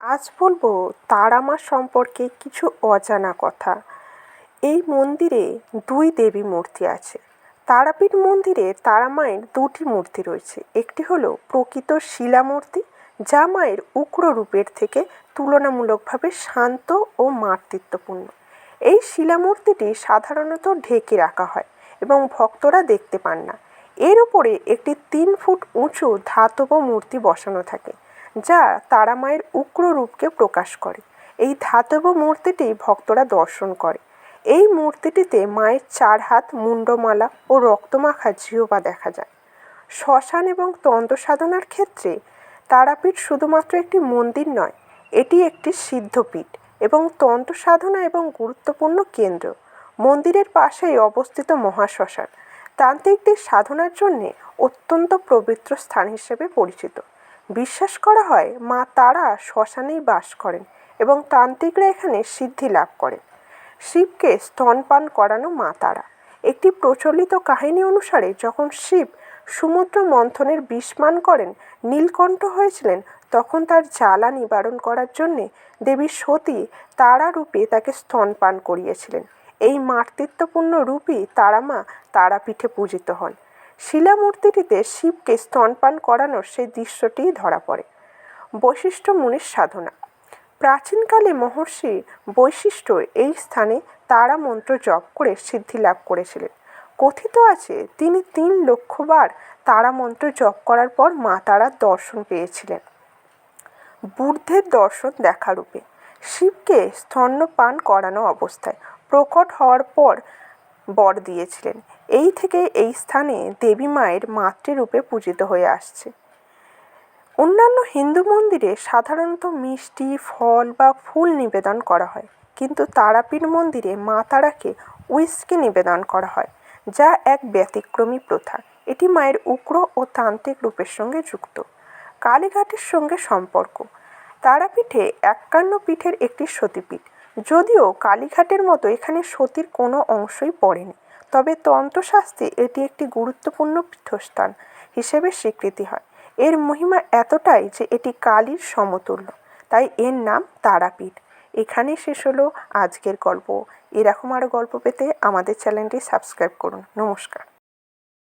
আজ বলবো তারা মা সম্পর্কে কিছু অজানা কথা। এই মন্দিরে দুই দেবী মূর্তি আছে। তারাপীঠ মন্দিরে তারা মায়ের দুটি মূর্তি রয়েছে। একটি হলো প্রকৃত শিলা মূর্তি, যা মায়ের উগ্র রূপের থেকে তুলনামূলকভাবে শান্ত ও মাতৃত্বপূর্ণ। এই শিলা মূর্তিটি সাধারণত ঢেকে রাখা হয় এবং ভক্তরা দেখতে পান না। এর উপরে একটি 3 ফুট উঁচু ধাতব মূর্তি বসানো থাকে, যা তারা মায়ের উগ্র রূপকে প্রকাশ করে। এই ধাতব মূর্তিটি ভক্তরা দর্শন করে। এই মূর্তিটিতে মায়ের 4 হাত, মুন্ডমালা ও রক্তমাখা জিহ্বা দেখা যায়। শ্মশান এবং তন্ত্র সাধনার ক্ষেত্রে তারাপীঠ শুধুমাত্র একটি মন্দির নয়, এটি একটি সিদ্ধপীঠ এবং তন্ত্র সাধনা এবং গুরুত্বপূর্ণ কেন্দ্র। মন্দিরের পাশেই অবস্থিত মহাশ্মশান তান্ত্রিকদের সাধনার জন্যে অত্যন্ত পবিত্র স্থান হিসেবে পরিচিত। বিশ্বাস করা হয় মা তারা শ্মশানেই বাস করেন এবং তান্ত্রিকরা এখানে সিদ্ধি লাভ করেন। শিবকে স্তনপান করানো মা তারা। একটি প্রচলিত কাহিনী অনুসারে যখন শিব সমুদ্র মন্থনের বিষ পান করেন নীলকণ্ঠ হয়েছিলেন, তখন তার জ্বালা নিবারণ করার জন্যে দেবী সতী তারা রূপে তাকে স্তনপান করিয়েছিলেন। এই মাতৃত্বপূর্ণ রূপই তারা মা তারাপীঠে পূজিত হন। শিলামূর্তিটিতে শিবকে স্তনপান করানোর সেই দৃশ্যটিই ধরা পড়ে। বশিষ্ঠ মুনির সাধনা। প্রাচীনকালে মহর্ষি বশিষ্ঠ এই স্থানে তারা মন্ত্র জপ করে সিদ্ধি লাভ করেছিলেন। কথিত আছে তিনি 3 লক্ষ বার তারা মন্ত্র জপ করার পর মা তারার দর্শন পেয়েছিলেন। বুদ্ধের দর্শন দেখা রূপে। শিবকে স্তন্যপান করানো অবস্থায় প্রকট হওয়ার পর বর দিয়েছিলেন। এই থেকে এই স্থানে দেবী মায়ের মাতৃরূপে পূজিত হয়ে আসছে। অন্যান্য হিন্দু মন্দিরে সাধারণত মিষ্টি, ফল বা ফুল নিবেদন করা হয়, কিন্তু তারাপীঠ মন্দিরে মা তারাকে উইস্কি নিবেদন করা হয়, যা এক ব্যতিক্রমী প্রথা। এটি মায়ের উগ্র ও তান্ত্রিক রূপের সঙ্গে যুক্ত। কালীঘাটের সঙ্গে সম্পর্ক। তারাপীঠে 51 পীঠের একটি সতীপীঠ। যদিও কালীঘাটের মতো এখানে সতীর কোনো অংশই পড়েনি, তবে তন্ত্রশাস্ত্রে এটি একটি গুরুত্বপূর্ণ পীঠস্থান হিসেবে স্বীকৃতি হয়। এর মহিমা এতটাই যে এটি কালীর সমতুল্য, তাই এর নাম তারাপীঠ। এখানেই শেষ হলো আজকের গল্প। এরকম আরও গল্প পেতে আমাদের চ্যানেলটি সাবস্ক্রাইব করুন। নমস্কার।